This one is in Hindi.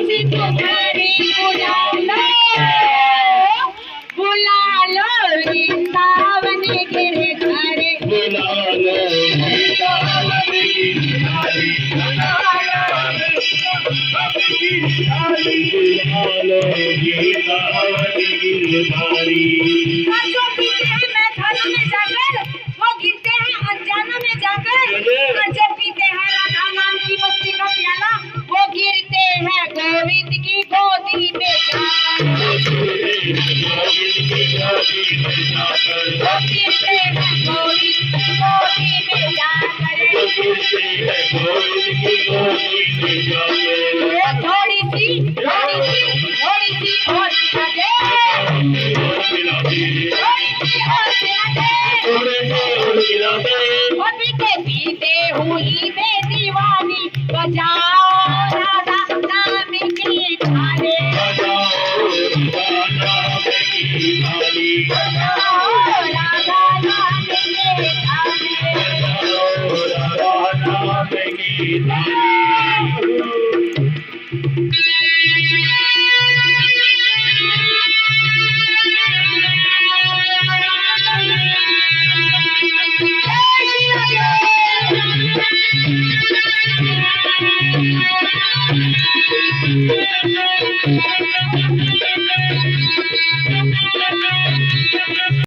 दासी तुम्हारी बुला लो वृंदावन गिरधारी बुला लो वृंदावन गिरधारी बुला लो वृंदावन गिरधारी। जो पीते हैं मैदानों में जाकर वो गिरते हैं अनजानों में जाकर जो पीते हैं राधा नाम की मस्ती का प्याला वो गिरते हैं गोविंद की गोदी में जाकर वो गिरते हैं गोविंद की गोदी में जाकर थोड़ी सी और आगे पीते पीते हुई मैं दीवानी बजाओ राधा नाम की थाली बजाओ राधा नाम की थाली।